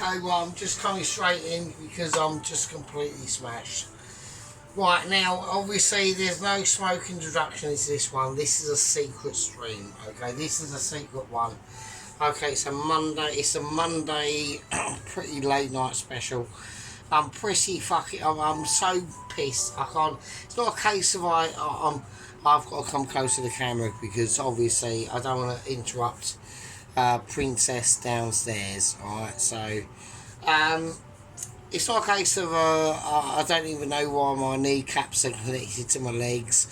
okay, well, I'm just coming straight in because I'm just completely smashed. Right, now, obviously, there's no smoke introduction into this one. This is a secret stream, okay? This is a secret one. Okay, it's a Monday, pretty late night special. I'm pretty fucking, I'm so pissed. I can't, it's not a case of I've got to come close to the camera because obviously I don't want to interrupt Princess downstairs, alright? So, it's not a case of I don't even know why my kneecaps are connected to my legs,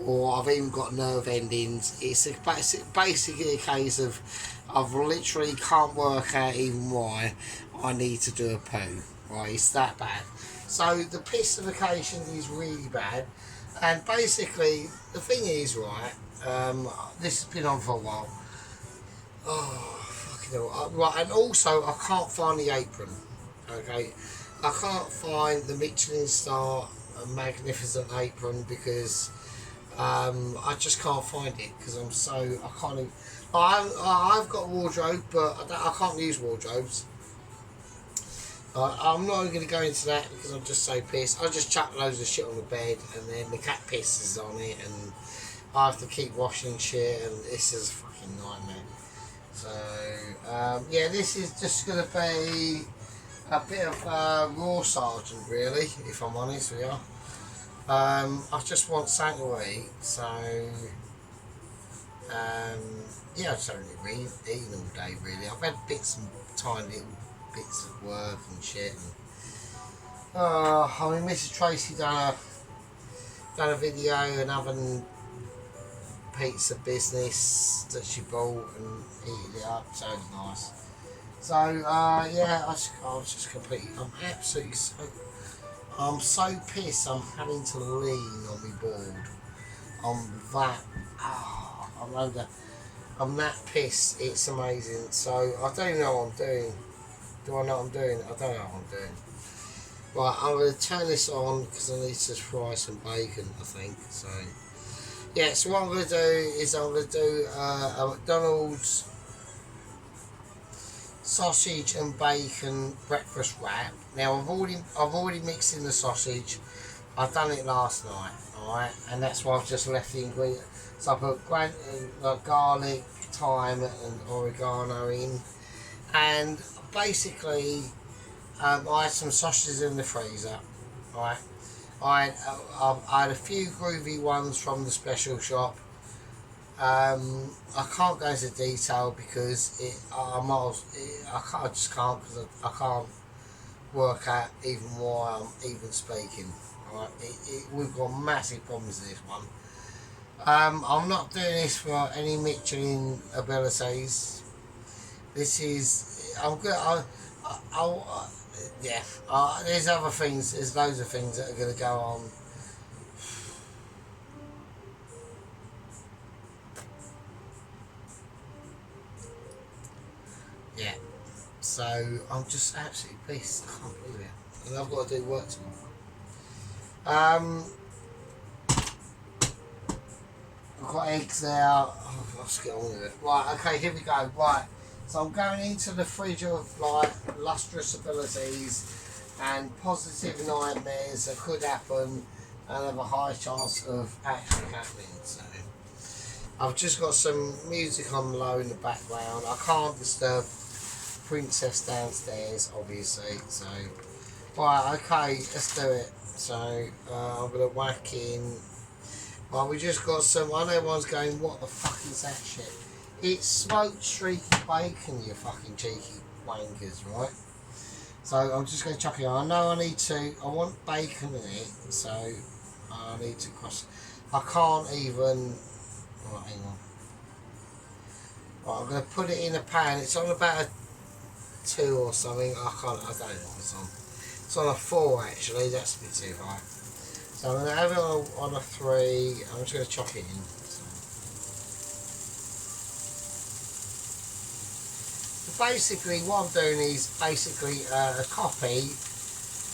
or I've even got nerve endings. It's basically a case of I've literally can't work out even why I need to do a poo. Right, it's that bad. So the pissification is really bad, and basically the thing is, right, this has been on for a while. Oh, fucking hell. Right, and also I can't find the apron. Okay, I can't find the Michelin star magnificent apron because I just can't find it because I can't even, I've got a wardrobe, but I can't use wardrobes. I'm not going to go into that because I'm just so pissed. I just chuck loads of shit on the bed and then the cat pisses on it and I have to keep washing shit and this is a fucking nightmare. So yeah, this is just going to be a bit of raw Sargent, really, if I'm honest with you. I just want something to eat, so yeah, I just haven't really eaten all day, really. I've had bits and tiny little bits of work and shit. And, I mean, Mrs. Tracy done a video, an oven pizza business that she bought and heated it up, so it was nice. So yeah, I was just completely, I'm so pissed I'm having to lean on my board. I'm that pissed, it's amazing. So I don't even know what I'm doing. Do I know what I'm doing? I don't know what I'm doing. Right, I'm going to turn this on because I need to fry some bacon, I think. So yeah, so what I'm going to do is I'm going to do a McDonald's sausage and bacon breakfast wrap. Now I've already mixed in the sausage. I've done it last night, alright, and that's why I've just left the ingredients. So I put garlic, thyme and oregano in, and basically I had some sausages in the freezer, right. I had a few groovy ones from the special shop. I can't go into detail because I just can't because I can't work out even why I'm even speaking. Right? We've got massive problems with this one. I'm not doing this for any Michelin abilities. This is yeah. There's other things. There's loads of things that are going to go on. Yeah, so I'm just absolutely pissed. I can't believe it. And I've got to do work tomorrow. I've got eggs there. Oh, let's get on with it. Right, okay, here we go. Right, so I'm going into the fridge of like lustrous abilities and positive nightmares that could happen and have a high chance of actually happening. So I've just got some music on low in the background. I can't disturb Princess downstairs, obviously. So, right, okay, let's do it. So, I'm gonna whack in. Right, we just got some. I know everyone's going, what the fuck is that shit? It's smoked streaky bacon, you fucking cheeky wankers, right? So, I'm just gonna chuck it on. I know I want bacon in it, so I need to cross. I can't even. Right, hang on. Right, I'm gonna put it in a pan. It's on about a 2 or something. I don't know what it's on. It's on a 4 actually, that's a bit too high. So I'm going to have it on a 3. I'm just going to chop it in. So basically what I'm doing is basically a copy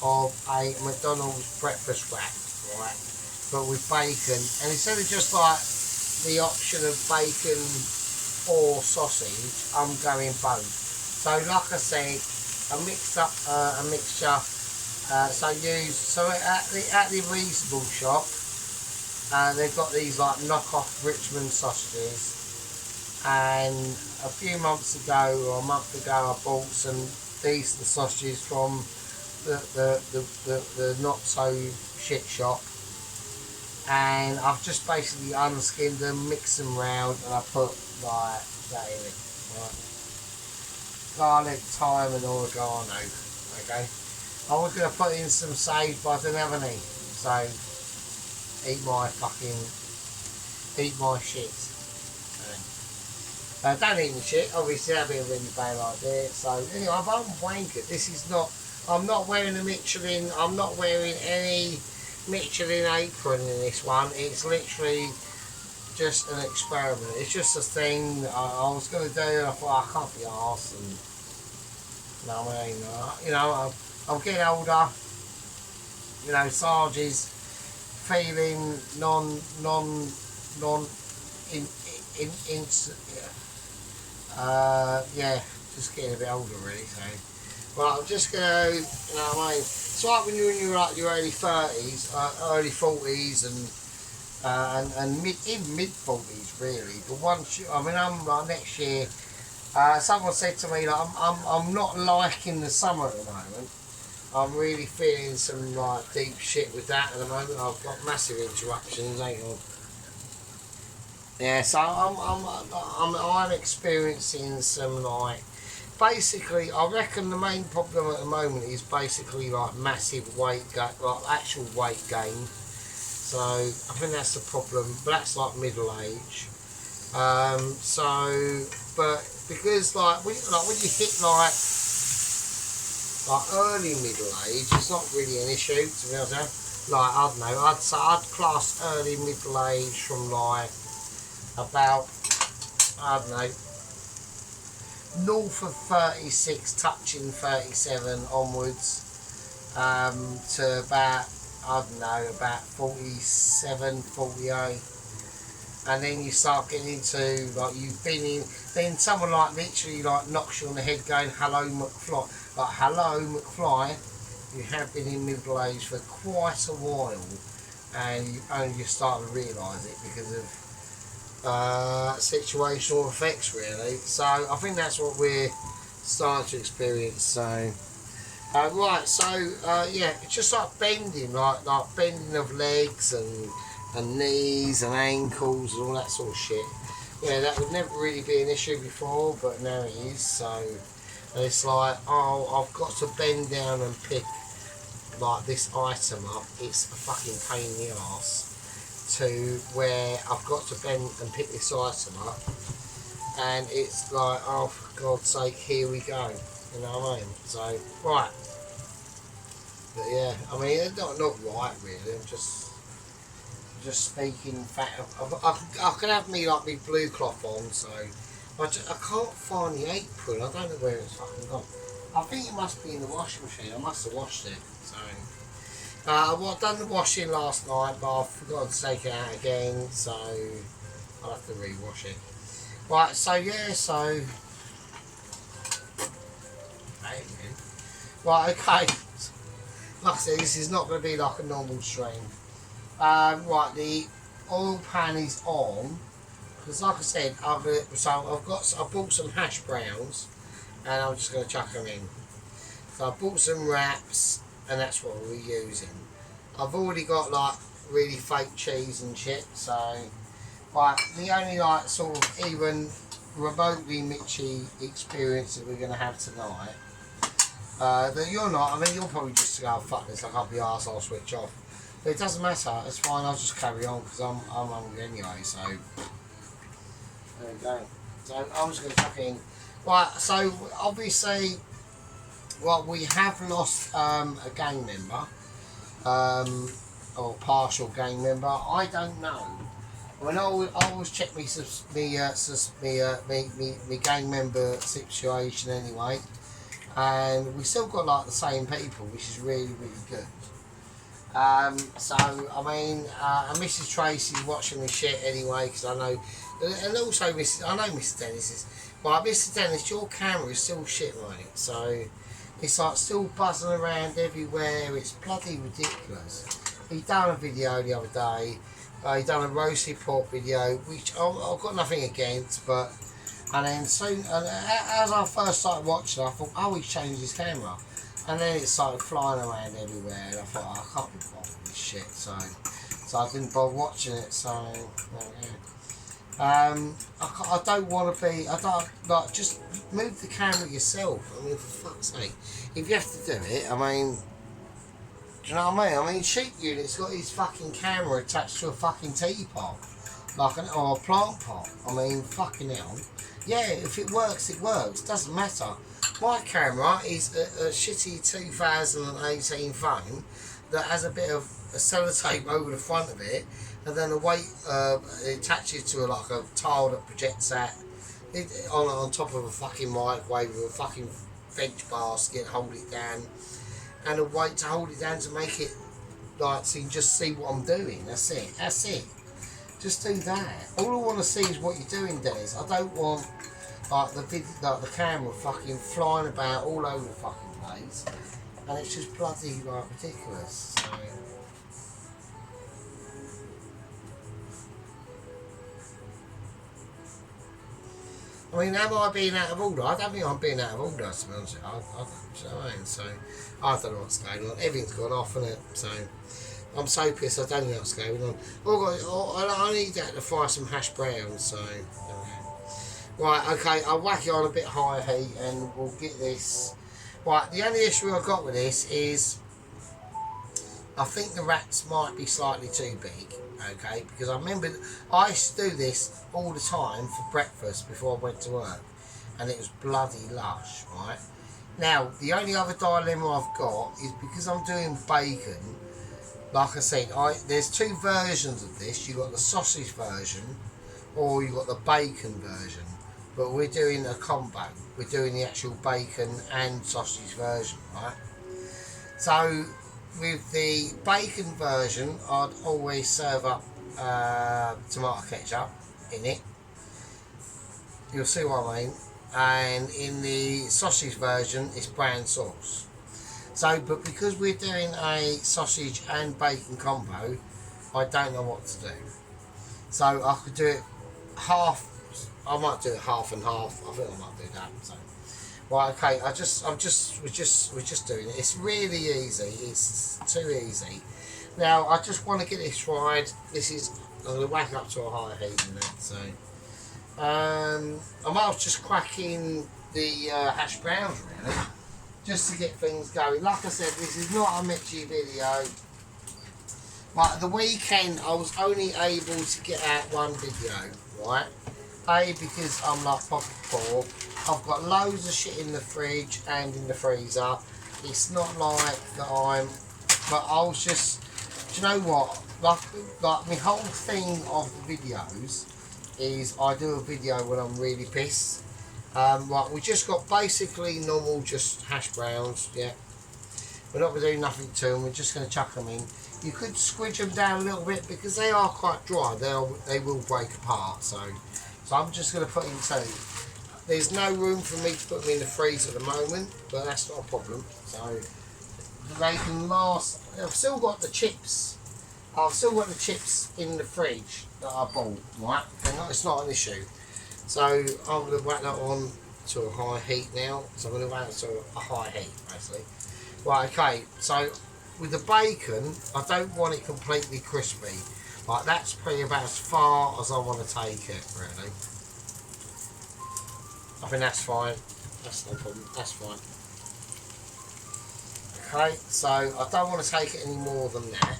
of a McDonald's breakfast wrap, right? But with bacon, and instead of just like the option of bacon or sausage, I'm going both. So like I said, a mixture. So at the reasonable shop, they've got these like knockoff Richmond sausages. And a few months ago or a month ago, I bought some decent sausages from the not so shit shop, and I've just basically unskinned them, mixed them round, and I put like that in it, right? Garlic, thyme, and oregano. Okay, I was gonna put in some sage, but I didn't have any, so eat my shit. Don't eat the shit, obviously that'd be a really bad idea. So anyway, I'm wankered. This is not, I'm not wearing a Michelin, I'm not wearing any Michelin apron in this one. It's literally just an experiment. It's just a thing I was going to do, and I thought I can't be arsed. And you know what I mean? You know, I'm getting older. You know, Sarge is feeling yeah, just getting a bit older really. So, well, I'm just gonna, you know what I mean? It's like when you're in your like your early 30s, early 40s, and mid 40s really. But once you, I mean, I'm like next year. Someone said to me like I'm not liking the summer at the moment. I'm really feeling some like deep shit with that at the moment. I've got massive interruptions, ain't I? Yeah, so I'm experiencing some like, basically I reckon the main problem at the moment is basically like massive weight gain, like actual weight gain. So I think that's the problem, but that's like middle age. But because like when you hit like early middle age, it's not really an issue to be honest. Like I don't know, I'd class early middle age from like about, I don't know, north of 36, touching 37 onwards, to about, I don't know, about 47, 48. And then you start getting into, like, you've been in, then someone like literally like knocks you on the head going, hello McFly, like, hello McFly, you have been in middle age for quite a while, and you only just start to realise it because of situational effects really. So I think that's what we're starting to experience. So right, so yeah, it's just like bending, like bending of legs and knees and ankles and all that sort of shit. Yeah, that would never really be an issue before, but now it is. So it's like, oh, I've got to bend down and pick like this item up. It's a fucking pain in the arse. To where I've got to bend and pick this item up, and it's like, oh, for God's sake, here we go. You know what I mean? So right, but yeah, I mean, it's not right really. I'm just speaking fact. I can have me like my blue cloth on, so I can't find the apron. I don't know where it's fucking gone. I think it must be in the washing machine. I must have washed it. So. Well, I've done the washing last night, but I forgot to take it out again, so I'll have to re-wash it. Right, so yeah, so... Right, okay. Like I said, this is not going to be like a normal stream. Right, the oil pan is on, because like I said, I bought some hash browns, and I'm just going to chuck them in. So I bought some wraps, and that's what we're using. I've already got like really fake cheese and shit, so right, the only like sort of even remotely Mitchy experience that we're going to have tonight, that you're not, I mean you're probably just to go, fuck this, I can't be arsed, I'll switch off. But it doesn't matter, it's fine, I'll just carry on because I'm hungry anyway, so there we go. So I'm just going to chuck in. Right, so obviously, well, we have lost a gang member, or partial gang member. I don't know. I mean, I always check me gang member situation anyway, and we still got like the same people, which is really good. So I mean, and Mrs. Tracy's watching the shit anyway, because I know, and also I know Mr. Dennis is. Right, Mr. Dennis, your camera is still shit, right? So. It's like still buzzing around everywhere. It's bloody ridiculous. He done a video the other day. He done a roast report video, which I've got nothing against, but and then soon, as I first started watching, I thought, oh, he's changed his camera, and then it started flying around everywhere, and I thought, oh, I can't be bothered with this shit, so I didn't bother watching it. So I don't want to be. I don't like just move the camera yourself. I mean, for fuck's sake, if you have to do it, I mean. Do you know what I mean? I mean, Sheep Unit's got his fucking camera attached to a fucking teapot, or a plant pot. I mean, fucking hell. Yeah, if it works, it works. Doesn't matter. My camera is a shitty 2018 phone that has a bit of a sellotape over the front of it, and then a weight it attaches to like a tile that projects that on top of a fucking microwave with a fucking veg basket, hold it down. And a weight to hold it down to make it like so you can just see what I'm doing. That's it. That's it. Just do that. All I want to see is what you're doing, Dennis. I don't want like the camera fucking flying about all over the fucking place, and it's just bloody like ridiculous. So. I mean, am I being out of order? I don't think I'm being out of order, to be honest with you. You know what I mean? So, I don't know what's going on. Everything's gone off, isn't it? So, I'm so pissed, I don't know what's going on. I need that to fry some hash browns, so... Right, okay, I'll whack it on a bit higher heat, and we'll get this... Right, the only issue I've got with this is... I think the rats might be slightly too big. Okay, because I remember I used to do this all the time for breakfast before I went to work, and it was bloody lush, right? Now, the only other dilemma I've got is because I'm doing bacon, like I said, there's two versions of this. You've got the sausage version, or you've got the bacon version, but we're doing a combo. We're doing the actual bacon and sausage version, right? So, with the bacon version, I'd always serve up tomato ketchup in it. You'll see what I mean. And in the sausage version, it's brown sauce. So, but because we're doing a sausage and bacon combo, I don't know what to do. So I could do it half. I might do it half and half. I think I might do that. So. Right, okay, we're just doing it. It's really easy. It's too easy. Now, I just want to get this fried. I'm going to whack up to a higher heat in that. So, I might just crack in the hash browns really, just to get things going. Like I said, this is not a Mitchy video. Like the weekend, I was only able to get out one video, right? Because I'm like proper poor. I've got loads of shit in the fridge and in the freezer. It's not like that but I was just, do you know what? Like my whole thing of the videos is I do a video when I'm really pissed. Right, we just got basically normal just hash browns, yeah. We're not going to do nothing to them, we're just going to chuck them in. You could squidge them down a little bit because they are quite dry, they will break apart, so I'm just going to put in two. There's no room for me to put them in the freezer at the moment, but that's not a problem. So they can last. I've still got the chips. I've still got the chips in the fridge that I bought, right? It's not an issue. So I'm going to whack that on to a high heat now. So I'm going to whack it to a high heat, basically. Right, okay. So with the bacon, I don't want it completely crispy. Like that's probably about as far as I want to take it, really. I think that's fine. That's no problem. That's fine. Okay, so I don't want to take it any more than that,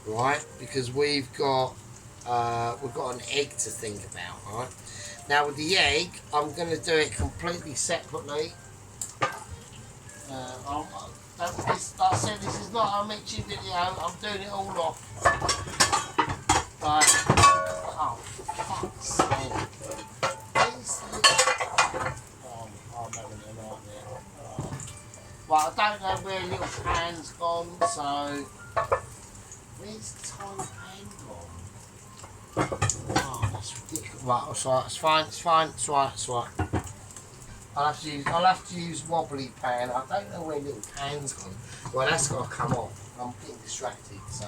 right? Because we've got an egg to think about, right? Now with the egg, I'm going to do it completely separately. Like I said, this is not a Mitchy video. I'm doing it all off. Right. Oh, fuck's sake. I'm having a nightmare. Well, I don't know where little pan's gone, so where's the tiny pan gone? Oh, that's ridiculous. Right, it's right, it's fine, it's fine, it's right, it's right. I'll have to use wobbly pan. I don't know where little pan's gone. Well, that's got to come off. I'm getting distracted. So,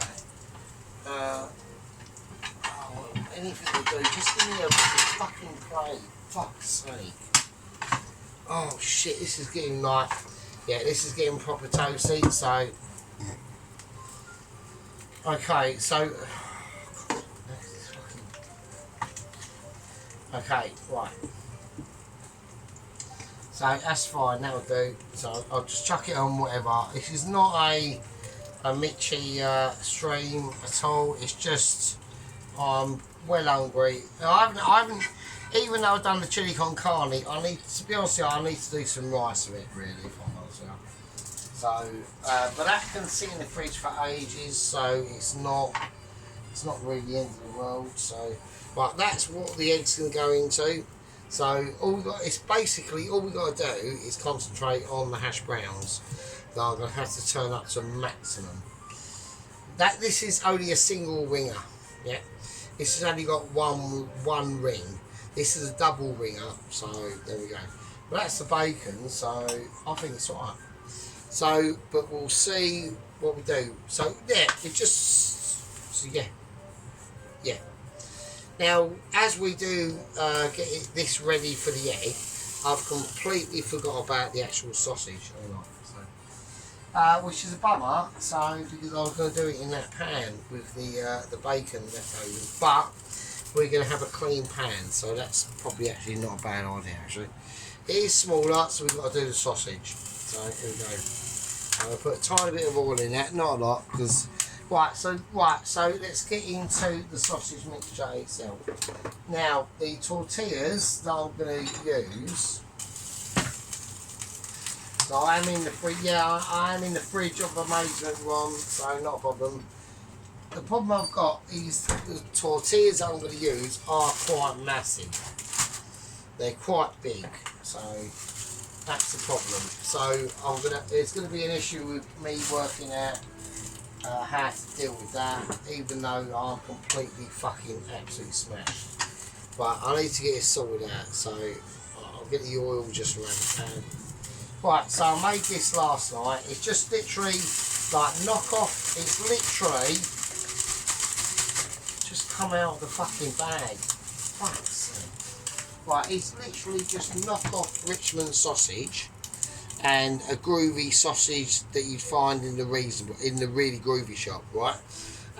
anything to do, just give me a fucking plate. Fuck's sake. Oh shit, this is getting like, yeah, this is getting proper toasty. So, okay, so, okay, right. So that's fine, that'll do. So I'll just chuck it on whatever. This is not a Mitchy stream at all. It's just I'm well hungry. I haven't even though I've done the chili con carne, I need to be honest with you, I need to do some rice with it really, if I'm honest with you. So but that can sit in the fridge for ages, so it's not really the end of the world. So but that's what the eggs can go into. So it's basically all we got to do is concentrate on the hash browns that I'm going to have to turn up to maximum. This is only a single ringer, yeah. This has only got one ring. This is a double ringer, so there we go. But that's the bacon, so I think it's alright. So, but we'll see what we do. So yeah, yeah. Now, as we do get this ready for the egg, I've completely forgot about the actual sausage, which is a bummer. So, because I was going to do it in that pan with the bacon left over, but we're going to have a clean pan, so that's probably actually not a bad idea. Actually, it is smaller, so we've got to do the sausage. So here we go. I'm going to put a tiny bit of oil in that, not a lot, because. Right, so let's get into the sausage mixture itself. Now, the tortillas that I'm going to use. So I am in the fridge. Yeah, I am in the fridge of the amazement one, so not a problem. The problem I've got is the tortillas I'm going to use are quite massive. They're quite big, so that's the problem. So it's going to be an issue with me working out. How to deal with that, even though I'm completely fucking absolutely smashed. But I need to get it sorted out, so I'll get the oil just around the pan. Right, so I made this last night. It's just literally like knockoff. It's literally just come out of the fucking bag. Fuck's sake. Right, it's literally just knockoff Richmond sausage. And a groovy sausage that you'd find in the really groovy shop, right?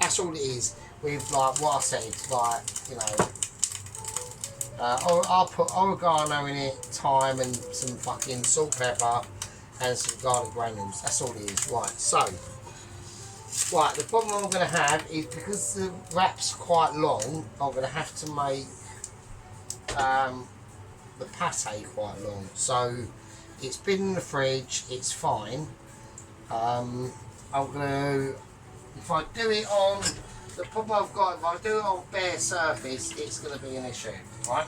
That's all it is. With like what I said, like I'll put oregano in it, thyme, and some fucking salt, pepper, and some garlic granules. That's all it is, right? So, right, the problem I'm going to have is because the wrap's quite long, I'm going to have to make the pate quite long. So. It's been in the fridge, it's fine. I'm going to, if I do it on, the problem I've got, if I do it on bare surface, it's going to be an issue, right?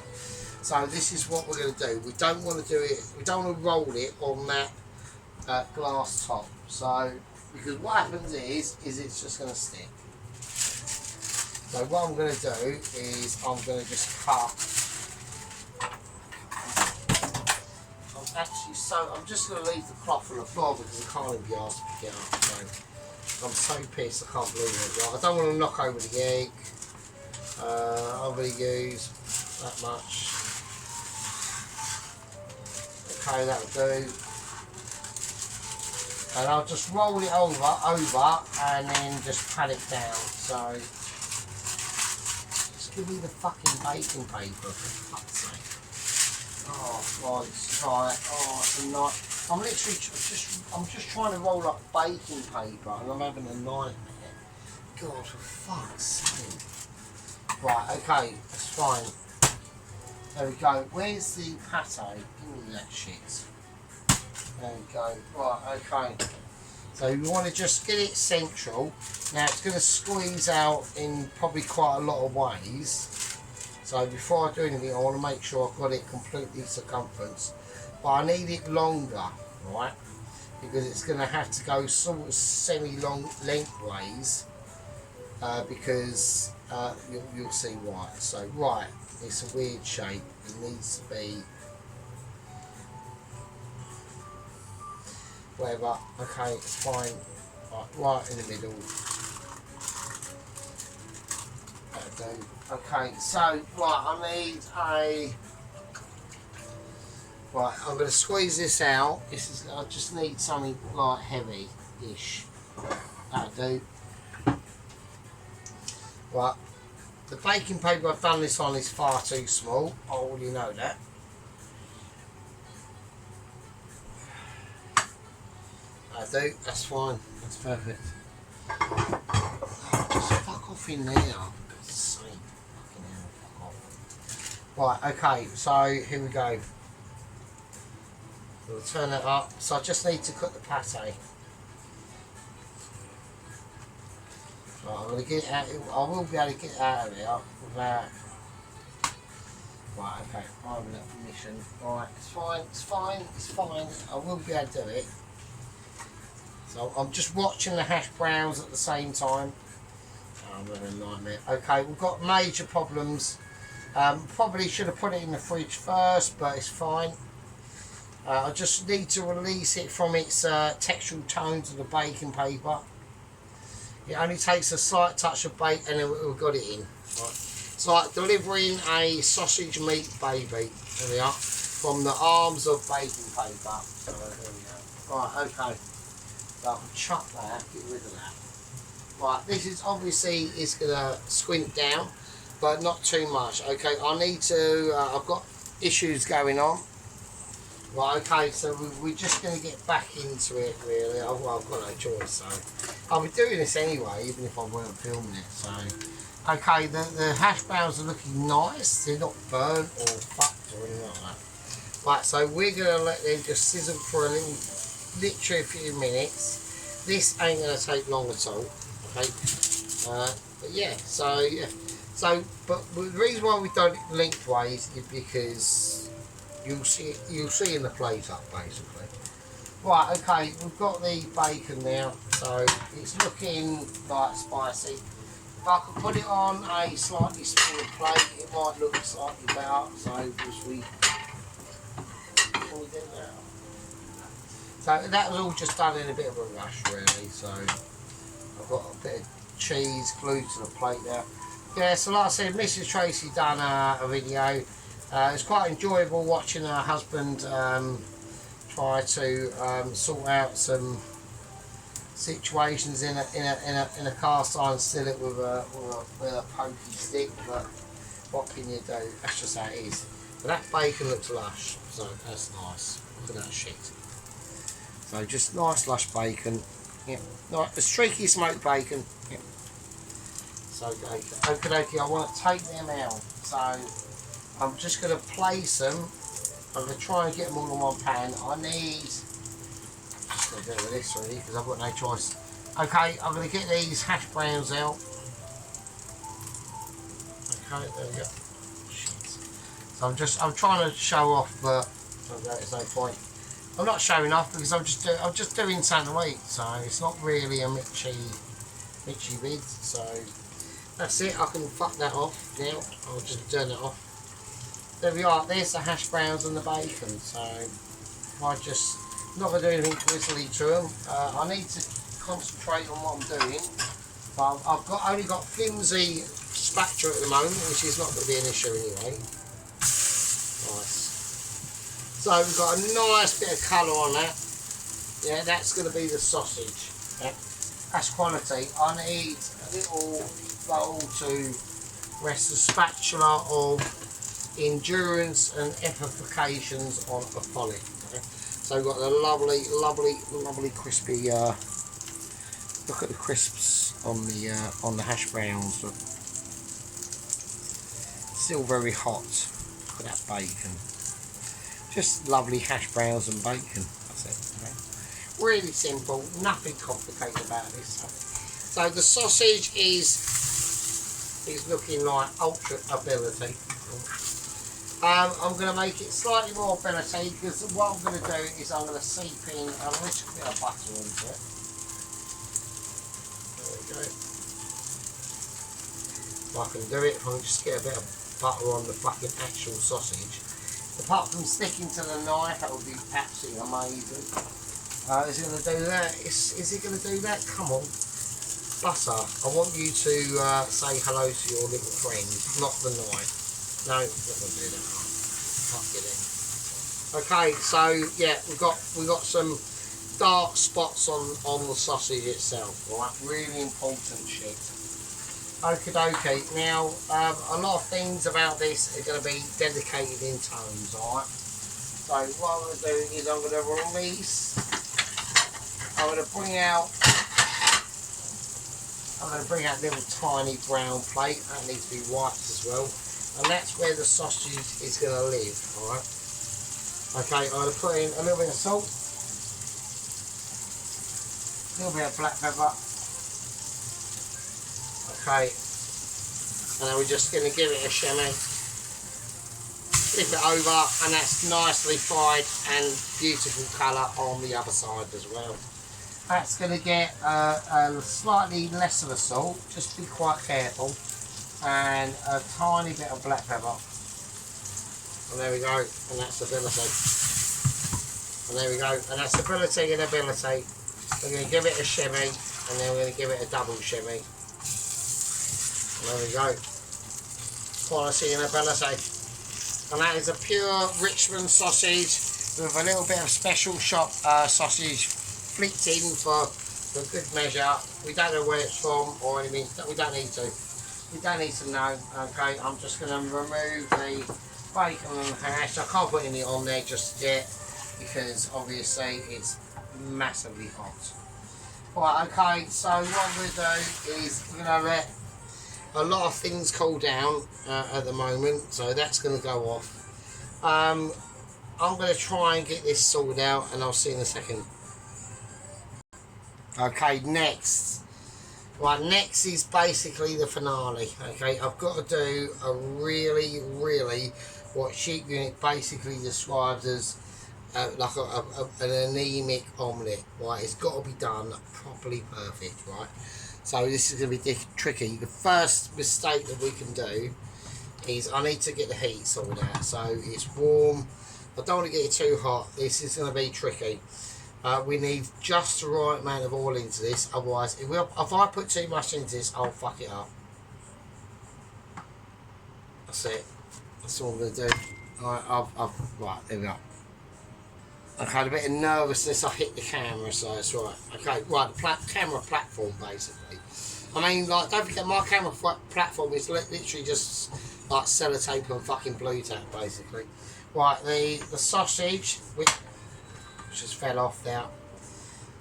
So this is what we're going to do. We don't want to do it, we don't want to roll it on that glass top. So, because what happens is it's just going to stick. So what I'm going to do is I'm going to just cut. Actually, so I'm just going to leave the cloth on the floor because I can't even be asked to pick it up. So I'm so pissed, I can't believe it. Right, I don't want to knock over the egg. I'm going to use that much. Okay, that'll do. And I'll just roll it over, and then just pat it down. So just give me the fucking baking paper for fuck's sake. Oh, right, let's try it. Oh, it's a night. I'm just trying to roll up baking paper and I'm having a nightmare. God, for fuck's sake. Right, okay, that's fine. There we go. Where's the pate? Give me that shit. There we go. Right, okay. So you want to just get it central. Now it's going to squeeze out in probably quite a lot of ways. So before I do anything, I want to make sure I've got it completely circumference. But I need it longer, right? Because it's going to have to go sort of semi-long lengthways. Because you'll see why. So right, it's a weird shape. It needs to be whatever. Okay, it's fine. Right in the middle. That'll do. Okay, so right, I need a. Right, I'm going to squeeze this out. I just need something like heavy-ish. That'll do. Right, the baking paper I've done this on is far too small. I already know that. That'll do. That's fine. That's perfect. Just fuck off in there. God's sake. Fucking hell, fuck off. Right, okay, so here we go. We'll turn it up. So I just need to cook the pate. Right, I'm going to get it out. I will be able to get it out of there without. Right, okay. I have enough permission. Right, it's fine. It's fine. It's fine. I will be able to do it. So I'm just watching the hash browns at the same time. Oh, I'm having a nightmare. Okay, we've got major problems. Probably should have put it in the fridge first, but it's fine. I just need to release it from its textural tones of the baking paper. It only takes a slight touch of bake and then we've got it in. Right. It's like delivering a sausage meat baby. There we are. From the arms of baking paper. So there we go. Right, okay. So I can chuck that, get rid of that. Right, this is obviously is gonna squint down, but not too much. Okay, I need to. I've got issues going on. Right, okay, so we're just going to get back into it, really. Well, I've got no choice, so I'll be doing this anyway, even if I weren't filming it. So, okay, the hash browns are looking nice. They're not burnt or fucked or anything like that. Right, so we're going to let them just sizzle for literally a few minutes. This ain't going to take long at all, okay? But yeah, but the reason why we've done it lengthways is because you'll see in the plate up basically. Right, okay, we've got the bacon now, so it's looking like spicy. If I could put it on a slightly smaller plate, it might look slightly better. So just we do that. So that was all just done in a bit of a rush, really. So I've got a bit of cheese glued to the plate there. Yeah, so like I said, Mrs. Tracy done a video. It's quite enjoyable watching her husband try to sort out some situations in a cast iron skillet with a pokey stick. But what can you do? That's just how it is. But that bacon looks lush, so that's nice. Look at that shit. So just nice lush bacon. Yeah, like the streaky smoked bacon. Yeah. So okay, I want to take them out. So I'm just going to place them. I'm going to try and get them all in one pan. I need. I'm just going to do it with this really because I've got no choice. Okay, I'm going to get these hash browns out. Okay, there we go. Shit. So I'm trying to show off, but there's no point. I'm not showing off because I'm just doing something to eat. So it's not really a mitchy vid. So that's it. I can fuck that off now. I'll just turn it off. There we are. There's the hash browns and the bacon. So I just not going to do anything twizzly to them. I need to concentrate on what I'm doing. But I've only got flimsy spatula at the moment, which is not going to be an issue anyway. Nice. So we've got a nice bit of colour on that. Yeah, that's going to be the sausage. Yeah, that's quality. I need a little bowl to rest the spatula of endurance and efficacious on a folly. Okay? So we've got the lovely crispy. Look at the crisps on the hash browns. Still very hot. Look at that bacon. Just lovely hash browns and bacon. That's it. Okay? Really simple. Nothing complicated about this. So the sausage is looking like ultra ability. I'm going to make it slightly more ability because what I'm going to do is I'm going to seep in a little bit of butter into it. There we go. If I can do it, if I can just get a bit of butter on the fucking actual sausage. Apart from sticking to the knife, that would be absolutely amazing. Is it going to do that? Is it going to do that? Come on. Butter, I want you to say hello to your little friend, not the knife. No, not going to do that. Can't get in. Okay, so yeah, we got some dark spots on the sausage itself, right? Really important shit. Okie dokie. Now, a lot of things about this are going to be dedicated in tones, alright? So what I'm going to do is I'm going to release. I'm going to bring out a little tiny brown plate. That needs to be wiped as well, and that's where the sausage is going to live. Alright. Okay, I'm going to put in a little bit of salt, a little bit of black pepper. Okay, and then we're just going to give it a shimmy, flip it over, and that's nicely fried and beautiful colour on the other side as well. That's going to get slightly less of a salt, just be quite careful, and a tiny bit of black pepper. And there we go, and that's ability. And there we go, and that's ability and ability. We're going to give it a shimmy, and then we're going to give it a double shimmy. And there we go. Quality and ability. And that is a pure Richmond sausage with a little bit of special shop sausage flicked in for good measure. We don't know where it's from or anything. We don't need to. We don't need to know. Okay, I'm just going to remove the bacon and hash. I can't put any on there just yet because obviously it's massively hot. Right, okay, so what I'm going to do is we're going to let a lot of things cool down at the moment, so that's going to go off. I'm going to try and get this sorted out, and I'll see you in a second. Okay, next. Right, next is basically the finale. Okay, I've got to do a really what Sheep Unit basically describes as like an anemic omelette. Right, it's got to be done properly perfect. Right, so this is going to be tricky. The first mistake that we can do is I need to get the heat sorted out. So it's warm. I don't want to get it too hot. This is going to be tricky. We need just the right amount of oil into this, otherwise if I put too much into this, I'll fuck it up. That's it. That's all I'm going to do. Right, there we go. I had a bit of nervousness, I hit the camera, so it's right. Okay, right, the camera platform basically. I mean, like, don't forget my camera platform is literally just like sellotape and fucking blue tack basically. Right, the sausage, which just fell off there.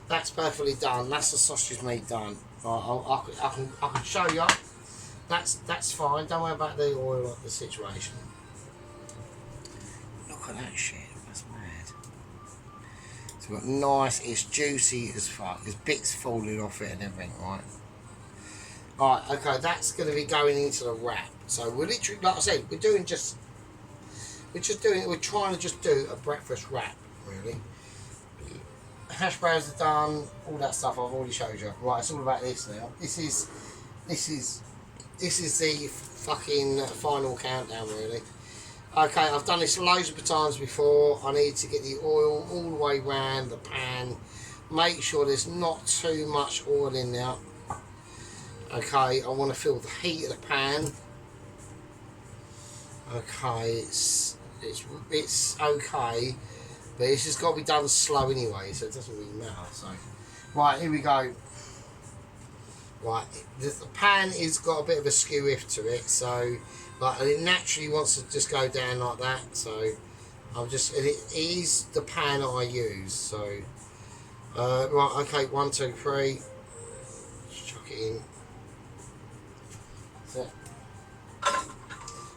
That's perfectly done. That's the sausage meat done. Right, I can show you. That's fine. Don't worry about the oil of the situation. Look at that shit. That's mad. It's got nice. It's juicy as fuck. There's bits falling off it and everything. Right. Right. Okay. That's going to be going into the wrap. So we're literally, like I said, we're trying to just do a breakfast wrap, really. Hash browns are done, all that stuff I've already showed you. Right, it's all about this now. This is the fucking final countdown, really. Okay, I've done this loads of times before. I need to get the oil all the way round the pan. Make sure there's not too much oil in there. Okay, I want to feel the heat of the pan. Okay, it's okay. But it's just got to be done slow anyway, so it doesn't really matter. So, right, here we go. Right, the pan has got a bit of a skew if to it, so like it naturally wants to just go down like that. So I'm just, it is the pan I use. So right, okay, 1, 2, 3. Just chuck it in. That's it.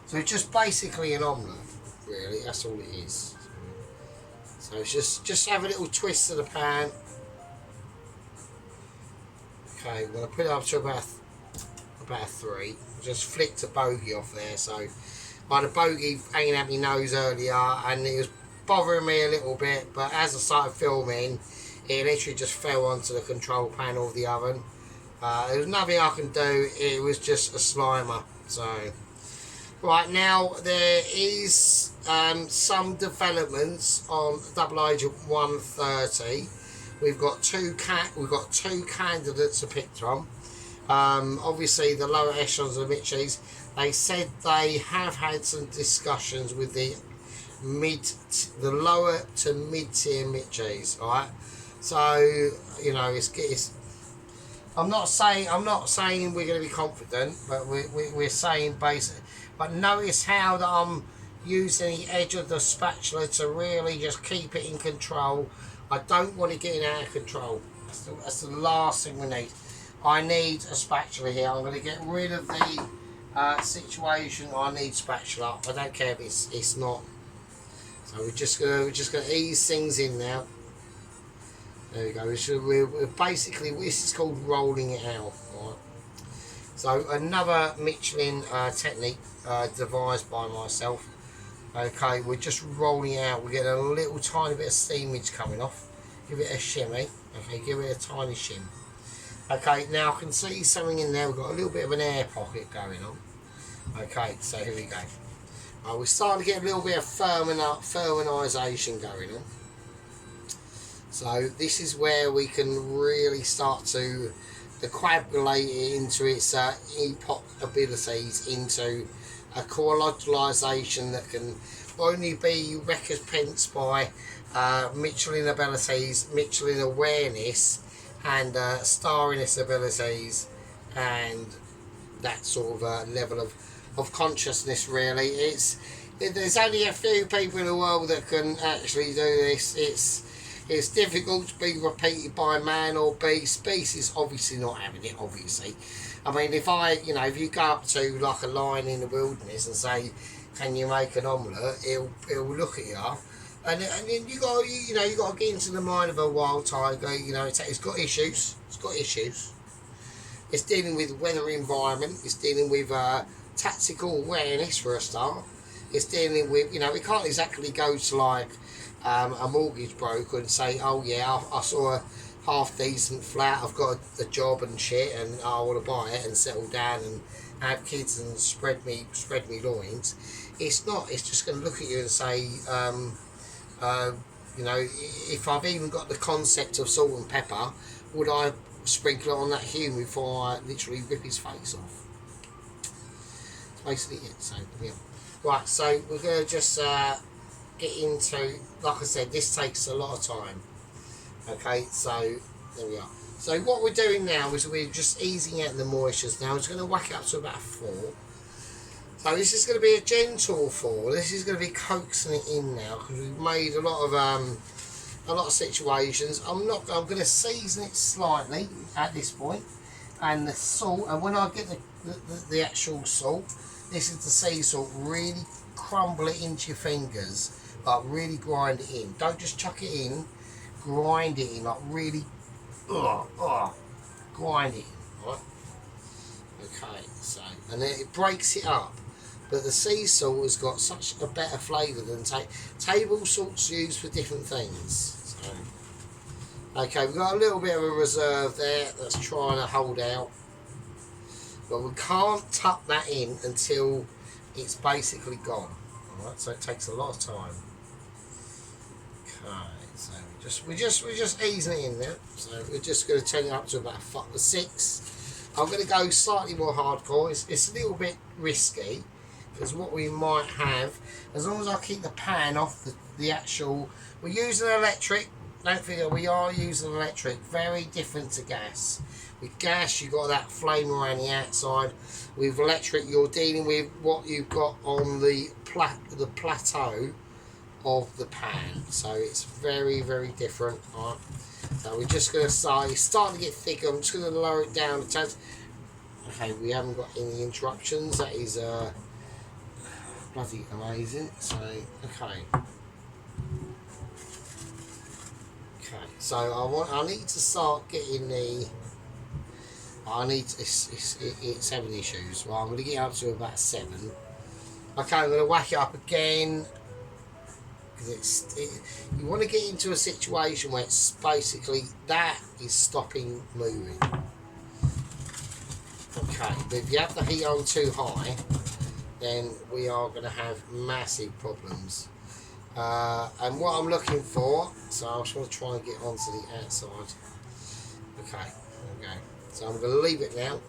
So it's just basically an omelette, really. That's all it is. So it's just have a little twist to the pan. Okay, we're going to put it up to about a 3. Just flicked a bogey off there. So I had a bogey hanging out my nose earlier and it was bothering me a little bit, but as I started filming, it literally just fell onto the control panel of the oven. There was nothing I can do, it was just a slimer. So right, now there is some developments on Double Agent 130. we've got two candidates to pick from. Obviously, the lower echelons of Mitchies, they said they have had some discussions with the lower to mid tier Mitchies. All right, so you know, it's I'm not saying we're going to be confident, but we're saying basic. But notice how that I'm using the edge of the spatula to really just keep it in control. I don't want to get it out of control. That's the last thing we need. I need a spatula here. I'm going to get rid of the situation. I need spatula. I don't care if it's not. So we're just going to ease things in now. There we go. We're basically, this is called rolling it out. Right? So another Michelin technique devised by myself. Okay, we're just rolling it out. We're getting a little tiny bit of steamage coming off. Give it a shimmy. Okay, give it a tiny shim. Okay, now I can see something in there. We've got a little bit of an air pocket going on. Okay, so here we go. We're starting to get a little bit of firminization going on. So this is where we can really start to coagulate it into its epoch abilities, into a coagulation that can only be recompensed by Michelin abilities, Michelin awareness, and starriness abilities, and that sort of level of consciousness. Really, there's only a few people in the world that can actually do this. It's difficult to be repeated by man or beast. Beast is obviously not having it, obviously. I mean, if you go up to like a lion in the wilderness and say, can you make an omelette, he'll look at you. And then you got to get into the mind of a wild tiger. It's got issues. It's got issues. It's dealing with weather environment. It's dealing with tactical awareness for a start. It's dealing with, we can't exactly go to like a mortgage broker and say, oh yeah, I saw a half decent flat, I've got a job and shit, and I want to buy it and settle down and have kids and spread me loins. It's not. It's just going to look at you and say, if I've even got the concept of salt and pepper, would I sprinkle it on that human before I literally rip his face off? That's basically it. So yeah. Right, so we're going to just get into, like I said, this takes a lot of time. Okay, so there we are. So what we're doing now is we're just easing out the moistures now. It's going to whack it up to about 4. So this is going to be a gentle 4. This is going to be coaxing it in now because we've made a lot of situations. I'm going to season it slightly at this point, and the salt. And when I get the actual salt, this is the sea salt. Really crumble it into your fingers, but really grind it in. Don't just chuck it in. Grind it in, like really, grind it in, right? Okay, so, and then it breaks it up. But the sea salt has got such a better flavour than table salt's used for different things. So, okay, we've got a little bit of a reserve there that's trying to hold out. But we can't tuck that in until it's basically gone. Alright, so it takes a lot of time. Okay, so we're just easing it in there. So we're just going to turn it up to about 6. I'm going to go slightly more hardcore. It's a little bit risky because what we might have, as long as I keep the pan off the actual, we're using electric. Don't forget, we are using electric. Very different to gas. With gas, you've got that flame around the outside. With electric, you're dealing with what you've got on the plateau of the pan, so it's very, very different. Right, so we're just going to start. It's starting to get thicker. I'm just going to lower it down a tad. Okay, we haven't got any interruptions. That is bloody amazing. So okay, so I need to start getting the. It's having issues. Well, I'm going to get up to about 7. Okay, I'm going to whack it up again. You want to get into a situation where it's basically that is stopping moving. Okay, but if you have the heat on too high, then we are going to have massive problems. And what I'm looking for, so I just want to try and get onto the outside. Okay, there we go. So I'm going to leave it now.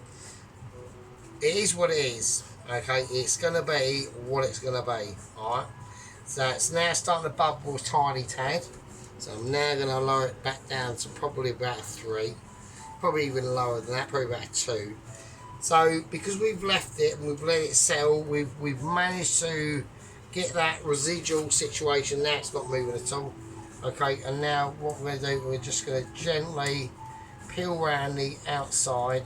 It is what it is. Okay, it's going to be what it's going to be. Alright, so it's now starting to bubble a tiny tad. So I'm now going to lower it back down to probably about a 3. Probably even lower than that, probably about a 2. So because we've left it and we've let it settle, we've managed to get that residual situation. Now it's not moving at all. Okay, and now what we're going to do, we're just going to gently peel around the outside.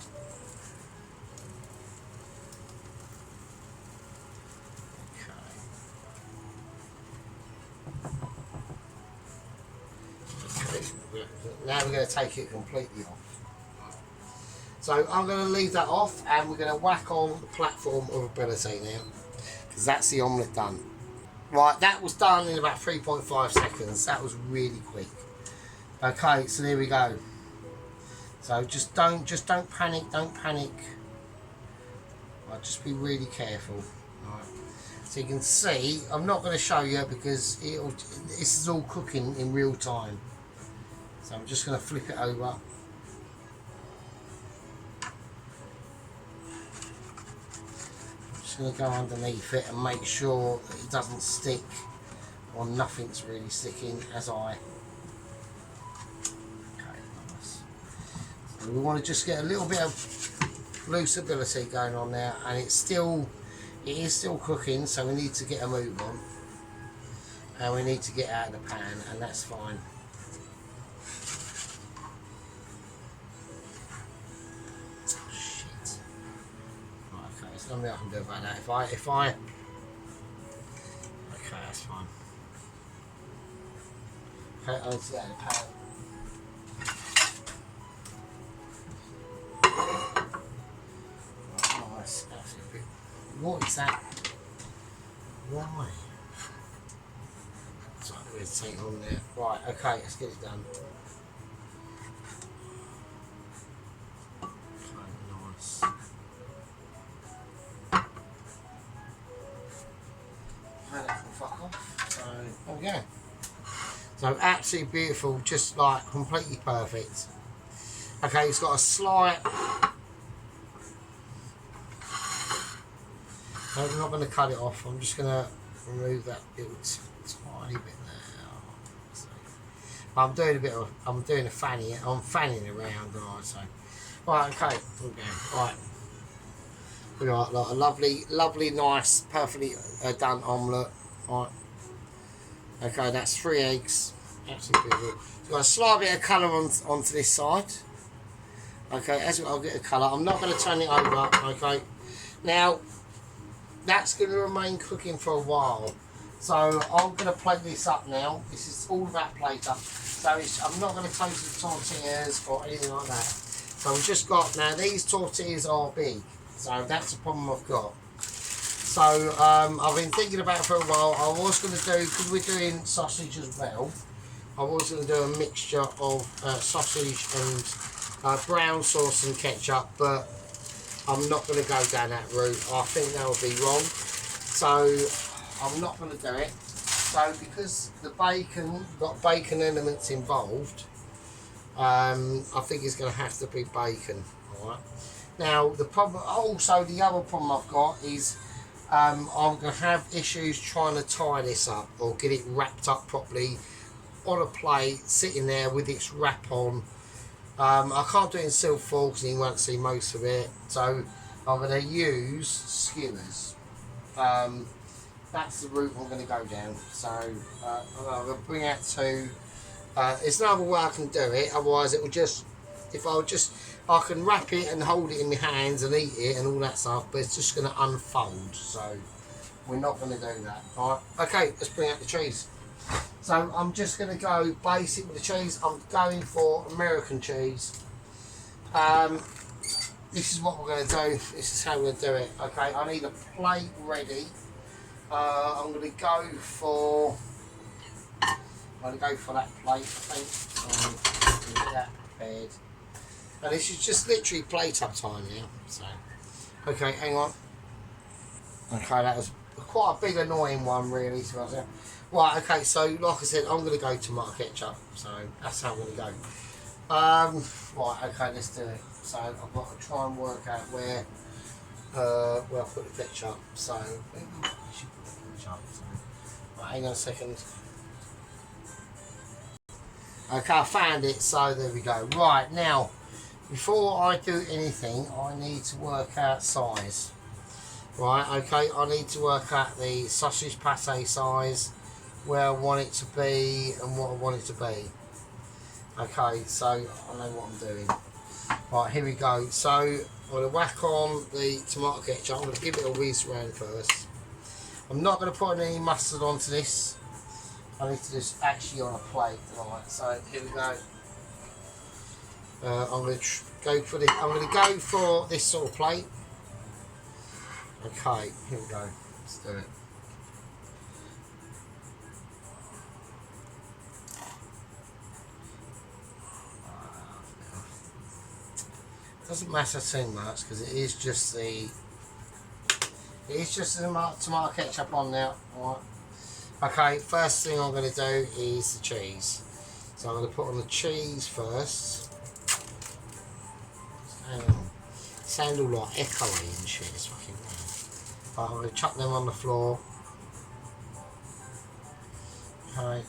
Okay. Now we're going to take it completely off. So I'm going to leave that off and we're going to whack on the platform of ability now, because that's the omelette done. Right, that was done in about 3.5 seconds. That was really quick. Okay, so there we go. So just don't panic, don't panic. Right, just be really careful. Right. So you can see, I'm not going to show you because this is all cooking in real time. So I'm just going to flip it over. Going to go underneath it and make sure that it doesn't stick or nothing's really sticking as I. Okay, nice. So we want to just get a little bit of loosability going on there, and it is still cooking, so we need to get a move on and we need to get out of the pan, and that's fine. Nothing I can do about that. If I okay, that's fine. Okay, I'll see that in the pan. Right, nice. Absolutely. What is that? Why? So I'm going to take on there. Right, okay, let's get it done. Okay, nice. Fuck off. So there we go. So absolutely beautiful, just like completely perfect. Okay, it's got a slight. No, I'm not going to cut it off. I'm just going to remove that little tiny bit there. So, I'm doing a fanning. I'm fanning around, right? So, right, okay, right. We got like a lovely, nice, perfectly done omelette. Right. Okay, that's 3 eggs. Absolutely beautiful. So got a slight bit of colour onto this side. Okay, as I'll get a colour. I'm not going to turn it over. Okay. Now, that's going to remain cooking for a while. So I'm going to plate this up now. This is all about plate up. So I'm not going to toast the tortillas or anything like that. So we've just got, now these tortillas are big. So that's the problem I've got. So I've been thinking about it for a while. I was going to do, because we're doing sausage as well, I was going to do a mixture of sausage and brown sauce and ketchup, but I'm not going to go down that route. I think that would be wrong. So I'm not going to do it. So because the bacon, got bacon elements involved, I think it's going to have to be bacon. All right. Now the problem, also the other problem I've got is I'm going to have issues trying to tie this up or get it wrapped up properly on a plate, sitting there with its wrap on. I can't do it in silk foil because you won't see most of it. So I'm going to use skewers. That's the route I'm going to go down. So I'm going to bring out two. There's no other way I can do it. Otherwise, it will just, I can wrap it and hold it in my hands and eat it and all that stuff, but it's just going to unfold. So we're not going to do that. All right. Okay, let's bring out the cheese. So I'm just going to go basic with the cheese. I'm going for American cheese. This is what we're going to do. This is how we're going to do it. Okay, I need a plate ready. I'm going to go for that plate, I think. Get that prepared. And this is just literally plate up time now. So, okay, hang on. Okay, that was quite a big annoying one really, to be honest. Right, okay, so like I said, I'm going to go tomato ketchup, so that's how I'm going to go. Right, okay, let's do it. So I've got to try and work out where I put the ketchup. So maybe I should put the ketchup. So, right, hang on a second. Okay, I found it, so there we go. Right, now, before I do anything, I need to work out size. Right, okay, I need to work out the sausage pate size, where I want it to be and what I want it to be. Okay, so I know what I'm doing. Right, here we go. So I'm going to whack on the tomato ketchup. I'm going to give it a whiz round first. I'm not going to put any mustard onto this. I need to just actually on a plate. Right, so here we go. I'm going to go for this. I'm going to go for this sort of plate. Okay, here we go. Let's do it. Doesn't matter too much because it is just the tomato ketchup on now. Right. Okay, first thing I'm going to do is the cheese. So I'm going to put on the cheese first. Hang on. Sound all like echoey and shit. It's fucking weird. Right, I'm going to chuck them on the floor. Okay.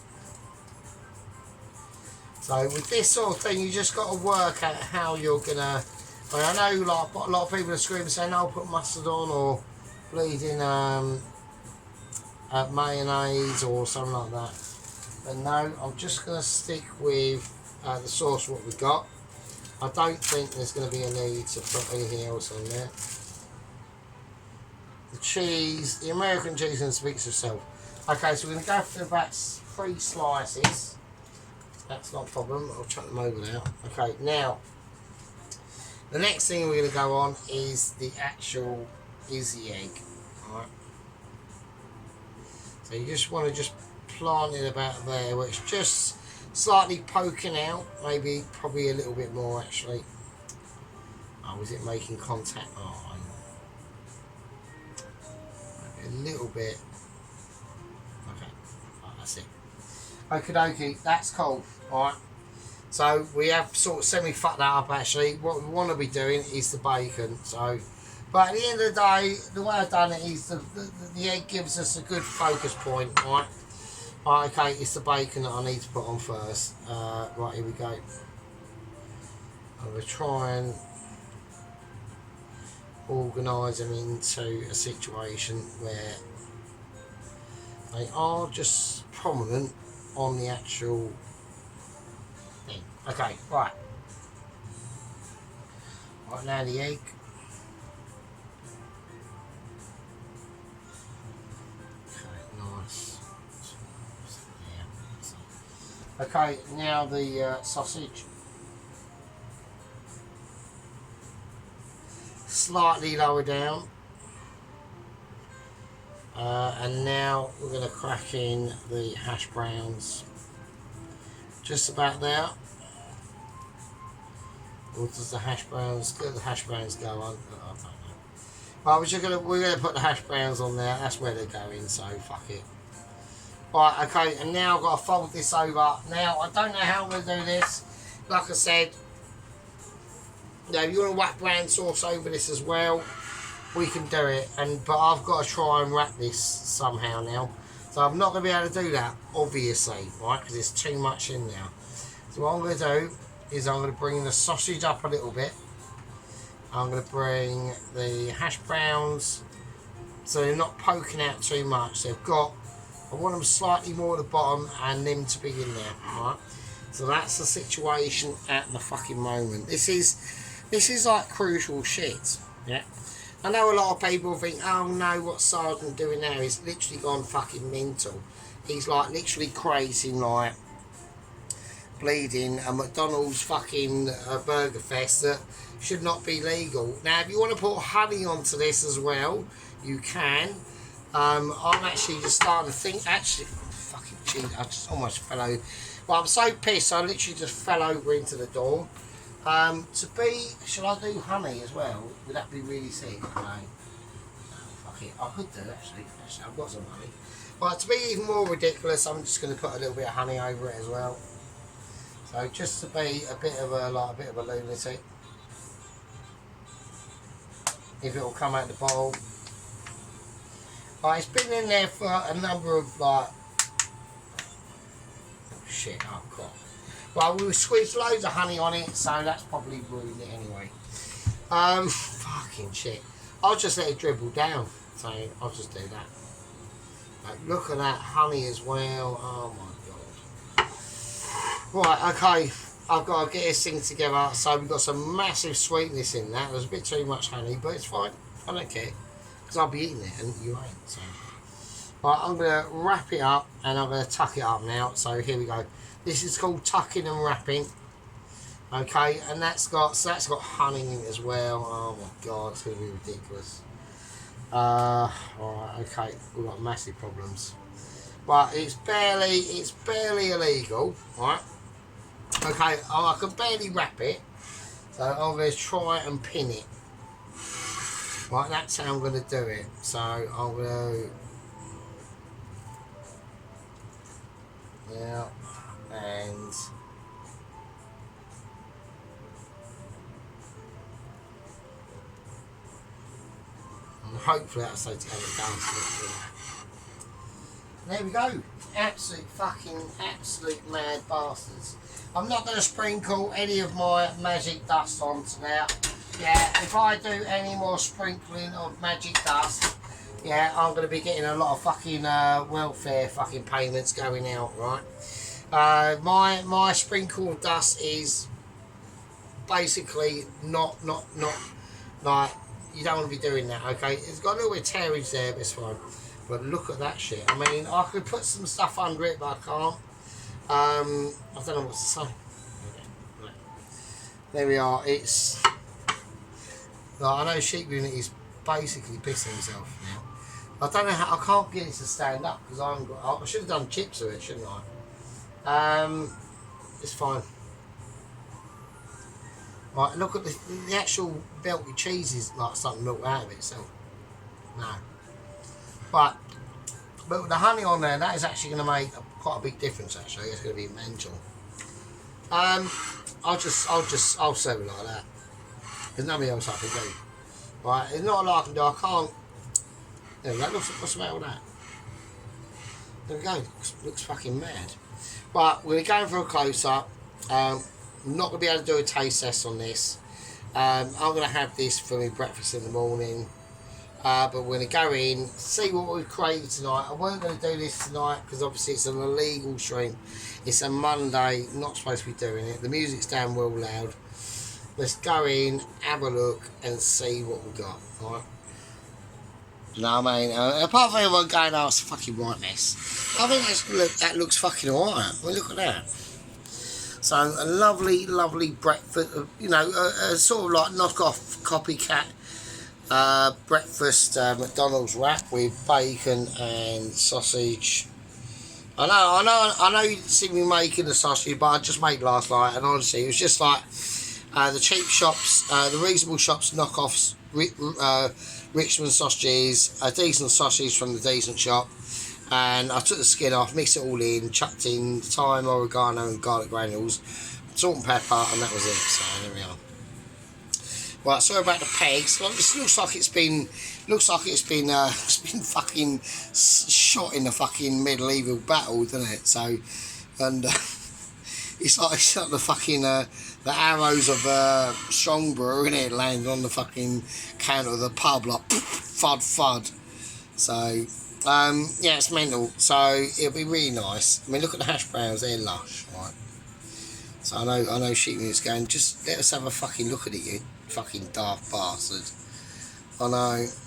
So with this sort of thing, you just got to work out how you're gonna. I know, like a lot of people are screaming saying, "Oh, put mustard on," or bleeding mayonnaise or something like that. But no, I'm just gonna stick with the sauce what we've got. I don't think there's going to be a need to put anything else on there. The cheese, the American cheese, and speaks for itself. Okay, so we're going to go for about 3 slices. That's not a problem. I'll chuck them over now. Okay, now the next thing we're going to go on is the egg. Alright. So you just want to just plant it about there where it's just slightly poking out, probably a little bit more actually. Oh, was it making contact? Oh, maybe a little bit. Okay, right, that's it. Okie dokie, that's cool. Alright, so we have sort of semi-fucked that up actually. What we want to be doing is the bacon. So, but at the end of the day, the way I've done it is the egg gives us a good focus point, right? Right, okay, it's the bacon that I need to put on first. Right, here we go. I'm going to try and organise them into a situation where they are just prominent on the actual thing. Okay, right. Right, now the egg. Okay, now the sausage. Slightly lower down. And now we're going to crack in the hash browns. Just about there. Or does the hash browns go on? I don't know. Right, we're gonna put the hash browns on there. That's where they're going, so fuck it. Right, okay, and now I've got to fold this over. Now, I don't know how I'm going to do this. Like I said, you know, if you want to whack brown sauce over this as well, we can do it. But I've got to try and wrap this somehow now. So I'm not going to be able to do that, obviously, right, because there's too much in there. So what I'm going to do is I'm going to bring the sausage up a little bit. I'm going to bring the hash browns so they're not poking out too much. I want them slightly more at the bottom and them to be in there, right? So that's the situation at the fucking moment. This is like crucial shit, yeah? I know a lot of people think, oh no, what's Sargent doing now? He's literally gone fucking mental. He's like literally crazy, like bleeding a McDonald's fucking burger fest that should not be legal. Now, if you want to put honey onto this as well, you can. I'm actually just starting to think, actually, fucking cheat, I just almost fell over. Well, I'm so pissed, I literally just fell over into the door. Shall I do honey as well? Would that be really sick? No. No, fuck fuck it, I could do actually. Actually, I've got some honey. But to be even more ridiculous, I'm just going to put a little bit of honey over it as well. So just to be a bit of a lunatic. If it will come out the bowl. Right, it's been in there for a number of oh shit, oh god. Well, we squeezed loads of honey on it, so that's probably ruined it anyway. Fucking shit. I'll just let it dribble down. So I'll just do that. Like, look at that honey as well. Oh my god. Right, okay. I've got to get this thing together. So we've got some massive sweetness in that. There's a bit too much honey, but it's fine. I don't care. Because I'll be eating it and you ain't. So. Right, I'm going to wrap it up and I'm going to tuck it up now. So here we go. This is called tucking and wrapping. Okay, and that's got honey in it as well. Oh my god, it's going to be ridiculous. Alright, okay, we've got massive problems. But it's barely illegal, right? Okay, I can barely wrap it. So I'm going to try and pin it. Right, that's how I'm going to do it. So I'm going to... Yeah, and... hopefully that's so together down to it. There we go. Absolute mad bastards. I'm not going to sprinkle any of my magic dust onto now. Yeah, if I do any more sprinkling of magic dust, yeah, I'm going to be getting a lot of fucking welfare fucking payments going out, right? My sprinkle of dust is basically not like, you don't want to be doing that, okay? It's got a little bit of tearage there, but it's fine. But look at that shit. I mean, I could put some stuff under it, but I can't. I don't know what to say. Okay. There we are. It's... I know Sheep Unit is basically pissing himself now. I don't know how... I can't get it to stand up, because I should have done chips of it, shouldn't I? It's fine. Right, look at the actual melted cheese is like something milk out of it itself. No. But with the honey on there, that is actually going to make quite a big difference actually. It's going to be mental. I'll serve it like that. There's nothing else I can do. Right, there's not a lot I can do. I can't. There we go. What's the matter with that? There we go. Looks fucking mad. But we're going for a close up. I'm not going to be able to do a taste test on this. I'm going to have this for my breakfast in the morning. But we're going to go in, see what we've created tonight. I weren't going to do this tonight because obviously it's an illegal stream. It's a Monday, not supposed to be doing it. The music's down well loud. Let's go in, have a look and see what we've got. Right? You know what I mean? Apart from everyone going, oh, it's a fucking right mess. I think that looks fucking alright. Well, look at that. So a lovely breakfast, you know, a sort of like knockoff copycat breakfast McDonald's wrap with bacon and sausage. I know you didn't see me making the sausage, but I just made last night, and honestly, it was just like the cheap shops, the reasonable shops knockoffs, Richmond sausages, a decent sausage from the decent shop. And I took the skin off, mixed it all in, chucked in thyme, oregano and garlic granules, salt and pepper, and that was it. So there we are. Right, sorry about the pegs. Well, this looks like it's been fucking shot in a fucking medieval battle, doesn't it? So, and it's like the fucking the arrows of Strongborough, isn't it, landing on the fucking counter of the pub, like fud. So. Yeah, it's mental, so it'll be really nice. I mean, look at the hash browns, they're lush, right? So I know Sheep Unit's going, just let us have a fucking look at it, you fucking daft bastard. I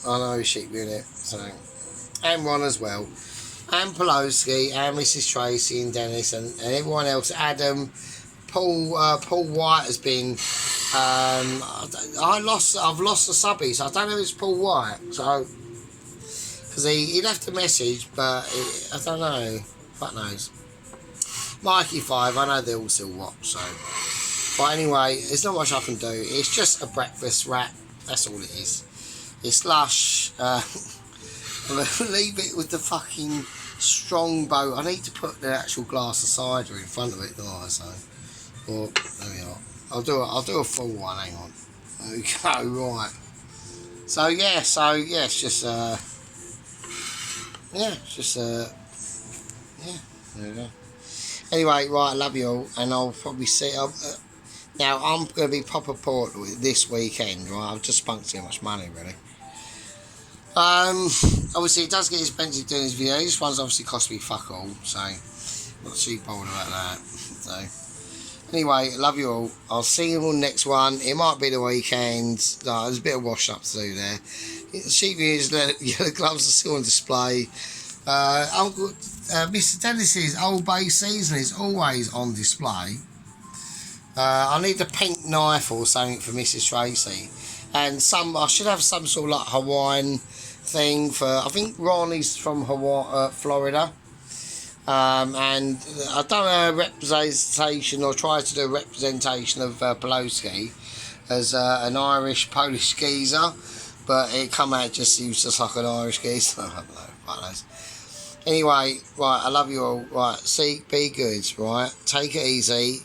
know Sheep Unit, so, and Ron as well, and Pelosi, and Mrs. Tracy, and Dennis, and everyone else, Adam, Paul White has been, I've lost the subbies, I don't know if it's Paul White, so... Because he left a message, but I don't know. Fuck knows. Mikey 5, I know they all still watch, so. But anyway, there's not much I can do. It's just a breakfast wrap. That's all it is. It's lush. I'm going to leave it with the fucking strong boat. I need to put the actual glass of cider in front of it, don't I? So, well, there we are. I'll do a full one. Hang on. There we go. Right. So yeah. It's just yeah. There we go. Anyway, right. I love you all, and I'll probably see. Now I'm going to be proper poor this weekend. Right. I've just spunk too much money, really. Obviously it does get expensive doing these videos. This one's obviously cost me fuck all, so not too bothered about that. So anyway, love you all. I'll see you all next one. It might be the weekend. No, there's a bit of wash up to do there. Sheep views, the gloves are still on display. Uncle Mr. Dennis's Old Bay season is always on display. I need a pink knife or something for Mrs. Tracy. And I should have some sort of like Hawaiian thing for, I think Ronnie's from Florida. And I've done a representation, or tried to do a representation of Poloski as an Irish Polish geezer, but it come out he was just like an Irish geezer. I don't know, fuck knows. Anyway, right, I love you all. Right, be good, right? Take it easy.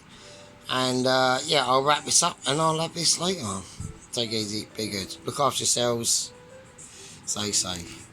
And yeah, I'll wrap this up and I'll have this later. Take it easy, be good. Look after yourselves. Stay safe.